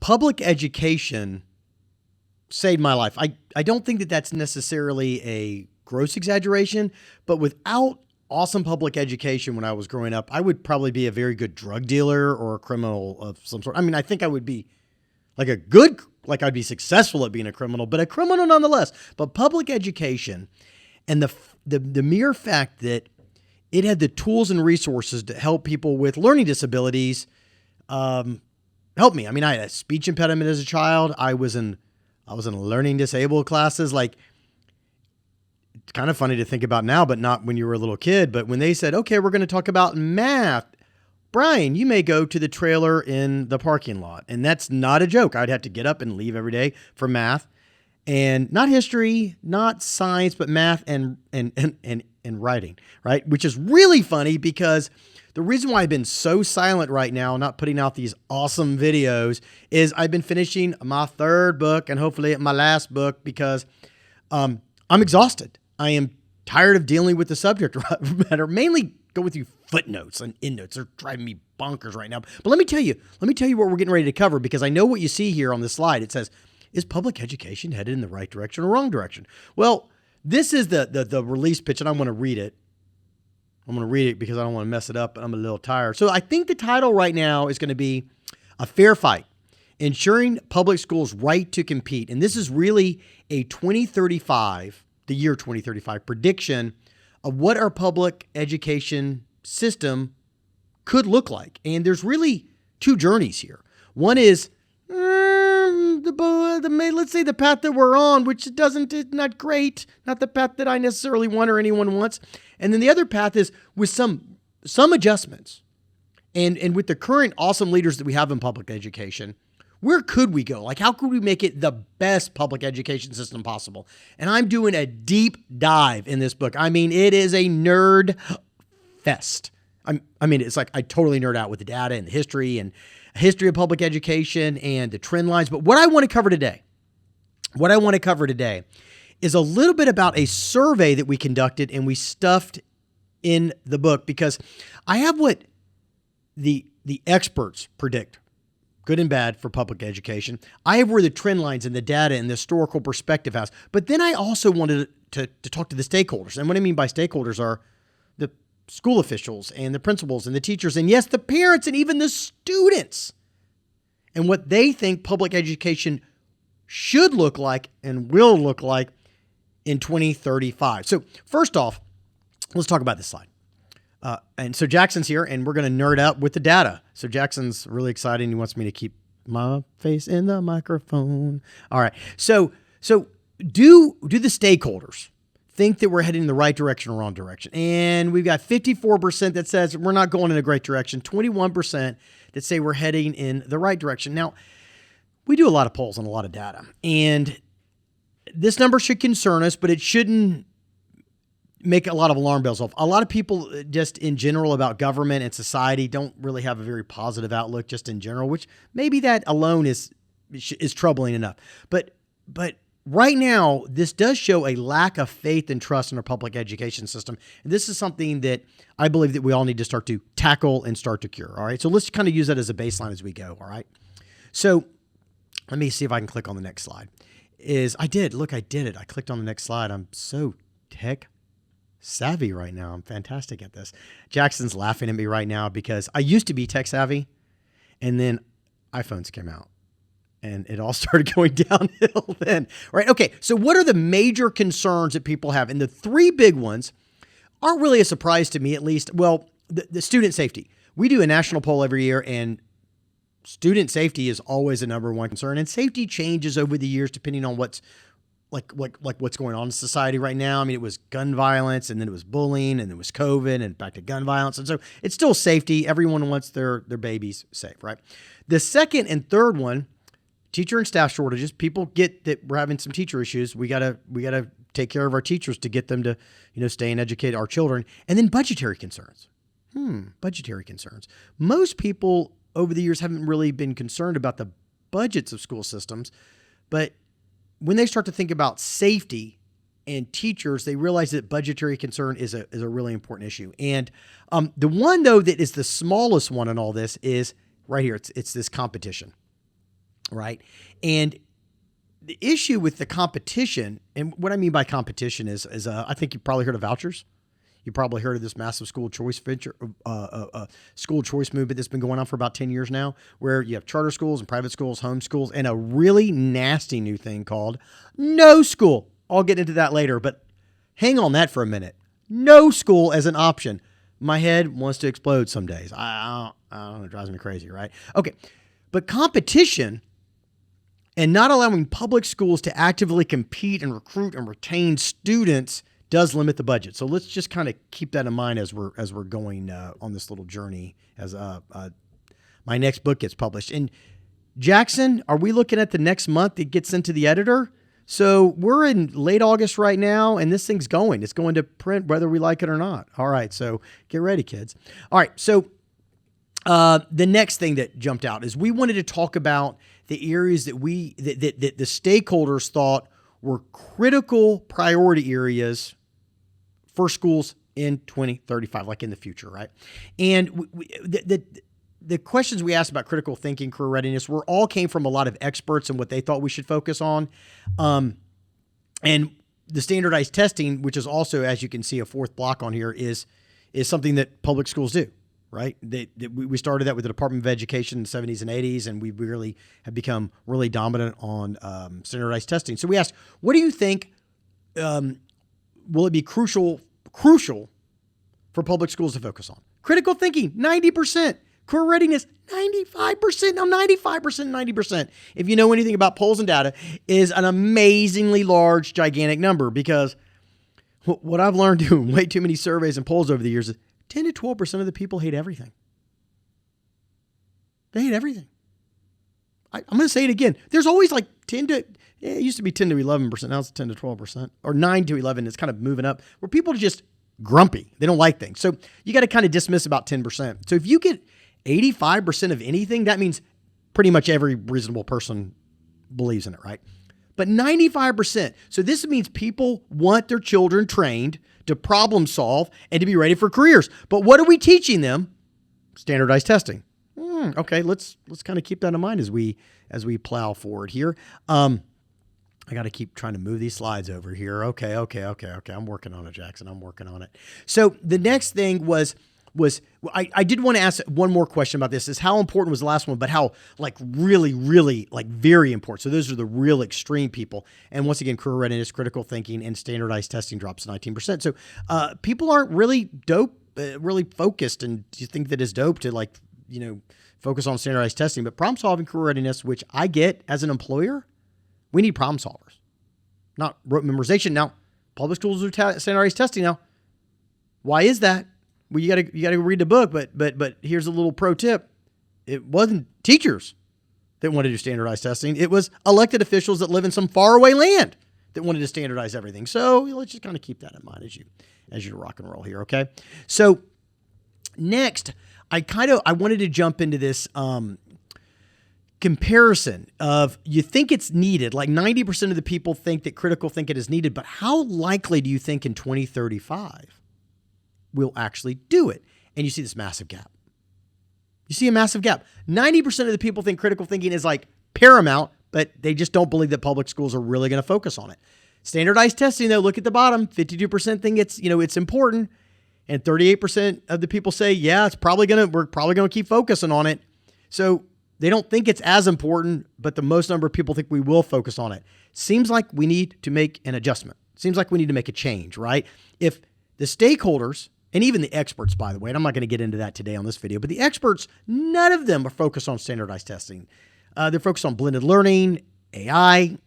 public education saved my life. I don't think that that's necessarily a gross exaggeration, but without awesome public education when I was growing up, I would probably be a very good drug dealer or a criminal of some sort. I mean, I think I would be I'd be successful at being a criminal, but a criminal nonetheless. But public education and the mere fact that it had the tools and resources to help people with learning disabilities helped me. I mean, I had a speech impediment as a child. I was in learning disabled classes. Like, it's kind of funny to think about now, but not when you were a little kid. But when they said, okay, we're going to talk about math, Brian, you may go to the trailer in the parking lot. And that's not a joke. I'd have to get up and leave every day for math, and not history, not science, but math and writing, right? Which is really funny because the reason why I've been so silent right now, not putting out these awesome videos, is I've been finishing my third book and hopefully my last book because I'm exhausted. I am tired of dealing with the subject matter, mainly go with you footnotes and endnotes. They're driving me bonkers right now. But let me tell you what we're getting ready to cover, because I know what you see here on this slide. It says, is public education headed in the right direction or wrong direction? Well, this is the release pitch, and I'm going to read it. I'm going to read it because I don't want to mess it up. I'm a little tired. So I think the title right now is going to be A Fair Fight, Ensuring Public Schools' Right to Compete. And this is really a 2035, the year 2035 prediction of what our public education system could look like. And there's really two journeys here. One is let's say the path that we're on, which is not great, not the path that I necessarily want or anyone wants. And then the other path is with some adjustments. And with the current awesome leaders that we have in public education, where could we go? Like, how could we make it the best public education system possible? And I'm doing a deep dive in this book. I mean, it is a nerd fest. It's like I totally nerd out with the data and the history of public education and the trend lines. But what I want to cover today is a little bit about a survey that we conducted and we stuffed in the book, because I have what the experts predict, good and bad, for public education. I have where the trend lines and the data and the historical perspective has. But then I also wanted to talk to the stakeholders. And what I mean by stakeholders are the school officials and the principals and the teachers, and yes, the parents and even the students, and what they think public education should look like and will look like in 2035. So first off, let's talk about this slide. And so Jackson's here, and we're going to nerd out with the data. So Jackson's really excited. He wants me to keep my face in the microphone. All right. So do the stakeholders think that we're heading in the right direction or wrong direction? And we've got 54% that says we're not going in a great direction, 21% that say we're heading in the right direction. Now, we do a lot of polls and a lot of data, and this number should concern us, but it shouldn't make a lot of alarm bells off. A lot of people just in general about government and society don't really have a very positive outlook just in general, which maybe that alone is troubling enough. But right now, this does show a lack of faith and trust in our public education system. And this is something that I believe that we all need to start to tackle and start to cure. All right. So let's kind of use that as a baseline as we go. All right. So let me see if I can click on the next slide. I did it. I clicked on the next slide. I'm so tech savvy right now. I'm fantastic at this. Jackson's laughing at me right now because I used to be tech savvy, and then iPhones came out and it all started going downhill then, right? Okay. So what are the major concerns that people have? And the three big ones aren't really a surprise to me, at least. Well, the student safety. We do a national poll every year, and student safety is always a number one concern. And safety changes over the years depending on what's what's going on in society right now. I mean, it was gun violence, and then it was bullying, and then it was COVID, and back to gun violence. And so it's still safety. Everyone wants their babies safe, right? The second and third one, teacher and staff shortages. People get that we're having some teacher issues. We gotta take care of our teachers to get them to, stay and educate our children. And then budgetary concerns. Budgetary concerns. Most people over the years haven't really been concerned about the budgets of school systems, but when they start to think about safety and teachers, they realize that budgetary concern is a really important issue. And the one, though, that is the smallest one in all this is right here. It's this competition. right? And the issue with the competition, and what I mean by competition is I think you've probably heard of vouchers. You probably heard of this massive school choice venture, school choice movement that's been going on for about 10 years now, where you have charter schools and private schools, home schools, and a really nasty new thing called no school. I'll get into that later, but hang on that for a minute. No school as an option. My head wants to explode some days. I don't know, it drives me crazy, right? Okay, but competition and not allowing public schools to actively compete and recruit and retain students does limit the budget. So let's just kind of keep that in mind as we're going on this little journey as my next book gets published. And Jackson, are we looking at the next month it gets into the editor? So we're in late August right now, and this thing's going. It's going to print whether we like it or not. All right, so get ready, kids. All right, so the next thing that jumped out is we wanted to talk about the areas that the stakeholders thought were critical priority areas for schools in 2035, like in the future, right? And the questions we asked about critical thinking, career readiness, came from a lot of experts and what they thought we should focus on. And the standardized testing, which is also, as you can see, a fourth block on here, is something that public schools do, right? We started that with the Department of Education in the 70s and 80s, and we really have become really dominant on standardized testing. So we asked, what do you think will it be crucial for public schools to focus on? Critical thinking, 90%. Career readiness, 95%. Now, 95%, 90%, if you know anything about polls and data, is an amazingly large, gigantic number, because what I've learned doing way too many surveys and polls over the years is 10 to 12% of the people hate everything. They hate everything. I'm going to say it again. There's always like it used to be 10 to 11%. Now it's 10 to 12%, or 9 to 11. It's kind of moving up, where people are just grumpy. They don't like things. So you got to kind of dismiss about 10%. So if you get 85% of anything, that means pretty much every reasonable person believes in it, right? But 95%. So this means people want their children trained to problem solve and to be ready for careers. But what are we teaching them? Standardized testing. Okay, let's kind of keep that in mind as we plow forward here. I got to keep trying to move these slides over here. Okay. I'm working on it, Jackson. I'm working on it. So the next thing was I did want to ask one more question about this, is how important was the last one, but how really, really very important. So those are the real extreme people. And once again, career readiness, critical thinking, and standardized testing drops 19%. So people aren't really really focused, and you think that it's dope to focus on standardized testing, but problem solving, career readiness, which I get as an employer, we need problem solvers, not rote memorization. Now, public schools do standardized testing now. Why is that? Well, you gotta read the book, but here's a little pro tip. It wasn't teachers that wanted to do standardized testing. It was elected officials that live in some faraway land that wanted to standardize everything. So let's just kind of keep that in mind as you rock and roll here, okay? So next, I wanted to jump into this comparison of, you think it's needed, like 90% of the people think that critical thinking is needed, but how likely do you think in 2035 we'll actually do it? And you see this massive gap. You see a massive gap. 90% of the people think critical thinking is paramount, but they just don't believe that public schools are really going to focus on it. Standardized testing, though, look at the bottom. 52% think it's important, and 38% of the people say, yeah, we're probably going to keep focusing on it. So they don't think it's as important, but the most number of people think we will focus on it. Seems like we need to make an adjustment. Seems like we need to make a change, right? If the stakeholders, and even the experts, by the way, and I'm not going to get into that today on this video, but the experts, none of them are focused on standardized testing. They're focused on blended learning, AI,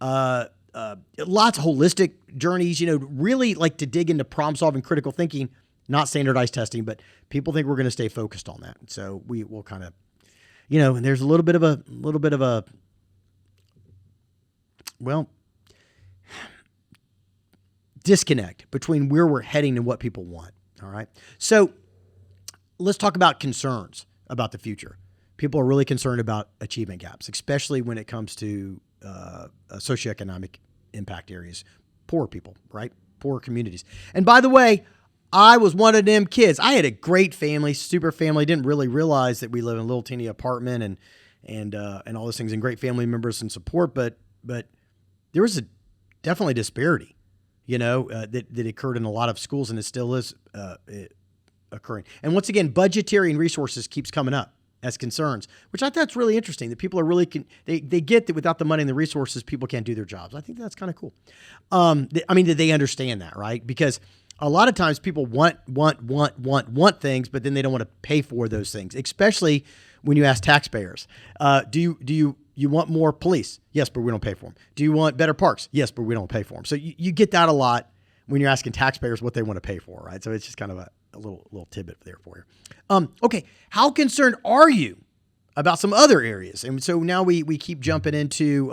lots of holistic journeys, really like to dig into problem solving, critical thinking, not standardized testing, but people think we're going to stay focused on that. So we will kind of, and there's a little bit of a, disconnect between where we're heading and what people want. All right. So let's talk about concerns about the future. People are really concerned about achievement gaps, especially when it comes to socioeconomic impact areas, poor people, right? Poor communities. And by the way, I was one of them kids. I had a great family, super family. Didn't really realize that we live in a little teeny apartment and all those things, and great family members and support. But there was definitely disparity, that occurred in a lot of schools, and it still is occurring. And once again, budgetary and resources keeps coming up as concerns, which I thought is really interesting, that people are really, they get that without the money and the resources, people can't do their jobs. I think that's kind of cool. That they understand that, right? Because a lot of times people want things, but then they don't want to pay for those things, especially when you ask taxpayers. Do you want more police? Yes, but we don't pay for them. Do you want better parks? Yes, but we don't pay for them. So you get that a lot when you're asking taxpayers what they want to pay for, right? So it's just kind of a little tidbit there for you. Okay, how concerned are you about some other areas? And so now we keep jumping into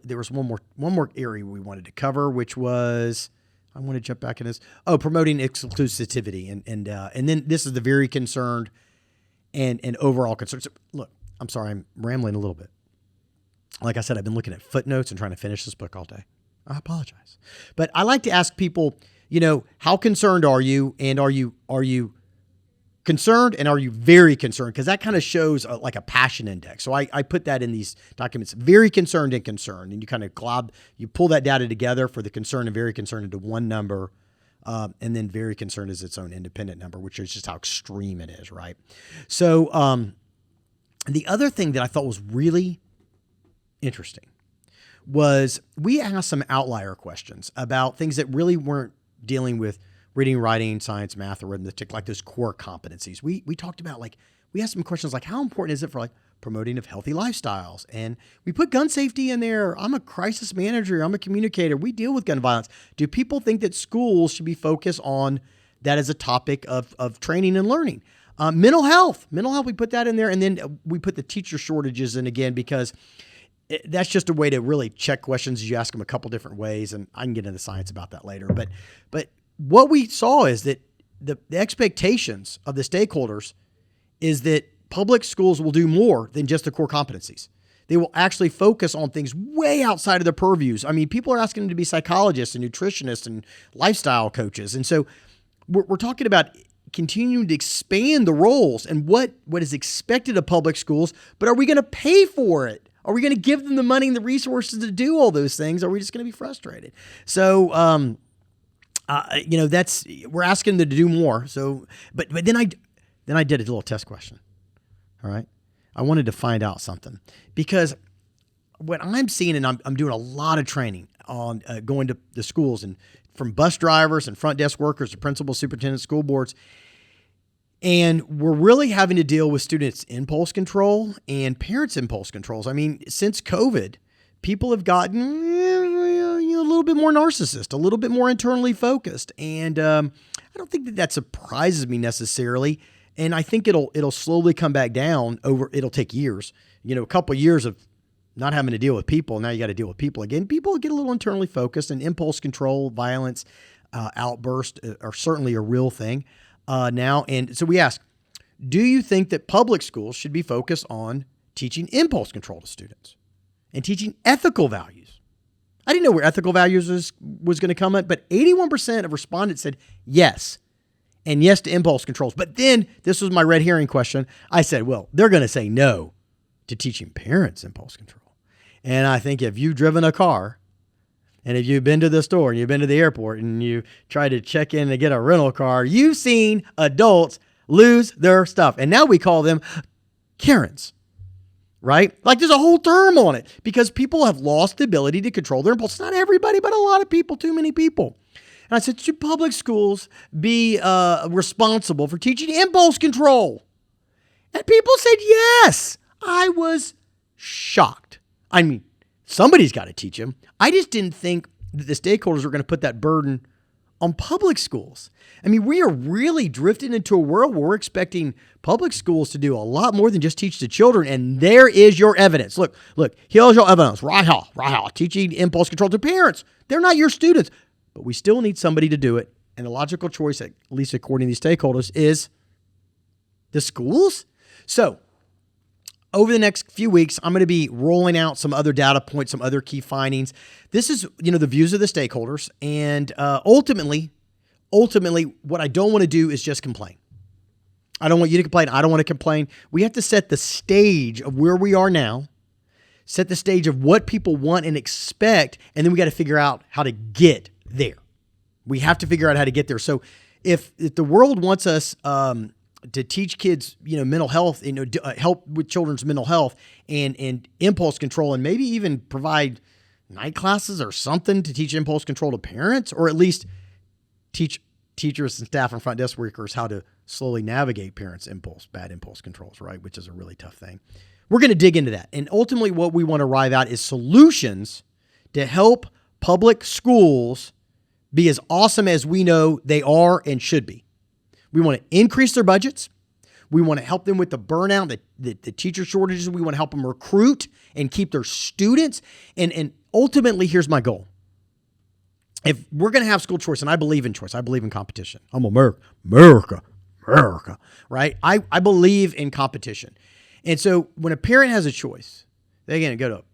there was one more area we wanted to cover, which was, I want to jump back in this. Promoting exclusivity, and then this is the very concerned and overall concern. So look, I'm sorry, I'm rambling a little bit. Like I said, I've been looking at footnotes and trying to finish this book all day. I apologize, but I like to ask people, how concerned are you, and are you concerned, and are you very concerned? Because that kind of shows like a passion index. So I put that in these documents: very concerned and concerned, and you kind of you pull that data together for the concerned and very concerned into one number, and then very concerned is its own independent number, which is just how extreme it is, right? So the other thing that I thought was really interesting was we asked some outlier questions about things that really weren't dealing with reading, writing, science, math, arithmetic, like those core competencies. We talked about, we asked some questions like, how important is it for promoting of healthy lifestyles? And we put gun safety in there. I'm a crisis manager. I'm a communicator. We deal with gun violence. Do people think that schools should be focused on that as a topic of training and learning? Mental health, we put that in there. And then we put the teacher shortages in again, because that's just a way to really check questions. You ask them a couple different ways, and I can get into science about that later. But what we saw is that the expectations of the stakeholders is that public schools will do more than just the core competencies. They will actually focus on things way outside of their purviews. I mean, people are asking them to be psychologists and nutritionists and lifestyle coaches. And so we're talking about continuing to expand the roles and what is expected of public schools, but are we going to pay for it? Are we going to give them the money and the resources to do all those things? Or are we just going to be frustrated? So, we're asking them to do more. So, but then I did a little test question. All right. I wanted to find out something, because what I'm seeing, and I'm doing a lot of training on going to the schools, and from bus drivers and front desk workers to principals, superintendents, school boards. And we're really having to deal with students' impulse control and parents' impulse controls. I mean, since COVID, people have gotten a little bit more narcissist, a little bit more internally focused. And I don't think that surprises me necessarily. And I think it'll slowly come back down it'll take years, a couple of years of not having to deal with people. Now you got to deal with people again. People get a little internally focused, and impulse control, violence, outbursts are certainly a real thing now. And so we ask, do you think that public schools should be focused on teaching impulse control to students and teaching ethical values? I didn't know where ethical values was going to come at, but 81% of respondents said yes, and yes to impulse controls. But then, this was my red herring question. I said, well, they're going to say no to teaching parents impulse control. And I think if you've driven a car, and if you've been to the store and you've been to the airport and you try to check in to get a rental car, you've seen adults lose their stuff. And now we call them Karens, right? Like, there's a whole term on it, because people have lost the ability to control their impulse. Not everybody, but a lot of people, too many people. And I said, should public schools be responsible for teaching impulse control? And people said yes. I was shocked. I mean, somebody's got to teach them. I just didn't think that the stakeholders were going to put that burden on public schools. I mean, we are really drifting into a world where we're expecting public schools to do a lot more than just teach the children. And there is your evidence. Look, here's your evidence. Right here. Teaching impulse control to parents. They're not your students, but we still need somebody to do it. And the logical choice, at least according to these stakeholders, is the schools. So, over the next few weeks, I'm going to be rolling out some other data points, some other key findings. This is, the views of the stakeholders. And ultimately, what I don't want to do is just complain. I don't want you to complain. I don't want to complain. We have to set the stage of where we are now, set the stage of what people want and expect, and then we got to figure out how to get there. We have to figure out how to get there. So if the world wants us to teach kids, mental health, help with children's mental health and impulse control, and maybe even provide night classes or something to teach impulse control to parents, or at least teach teachers and staff and front desk workers how to slowly navigate parents' bad impulse controls, right? Which is a really tough thing. We're going to dig into that. And ultimately what we want to arrive at is solutions to help public schools be as awesome as we know they are and should be. We want to increase their budgets. We want to help them with the burnout, the teacher shortages. We want to help them recruit and keep their students. And ultimately, here's my goal. If we're going to have school choice, and I believe in choice, I believe in competition. I'm America, right? I believe in competition. And so when a parent has a choice, they can go to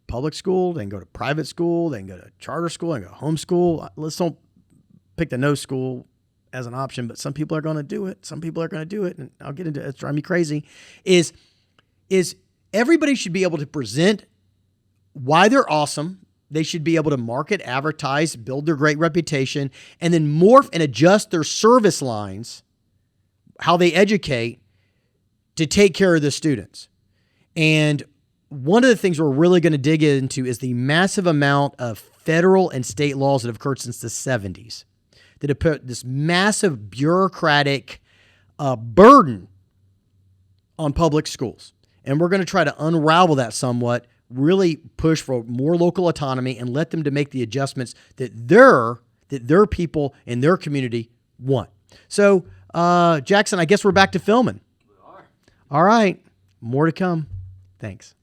public school, they can go to private school, they can go to charter school, they can go to homeschool. Let's don't pick the no school as an option, but some people are going to do it. Some people are going to do it, and I'll get into it. It's driving me crazy. Is everybody should be able to present why they're awesome. They should be able to market, advertise, build their great reputation, and then morph and adjust their service lines, how they educate, to take care of the students. And one of the things we're really going to dig into is the massive amount of federal and state laws that have occurred since the 70s that have put this massive bureaucratic burden on public schools. And we're going to try to unravel that somewhat, really push for more local autonomy and let them to make the adjustments that their people in their community want. So, Jackson, I guess we're back to filming. We are. All right. More to come. Thanks.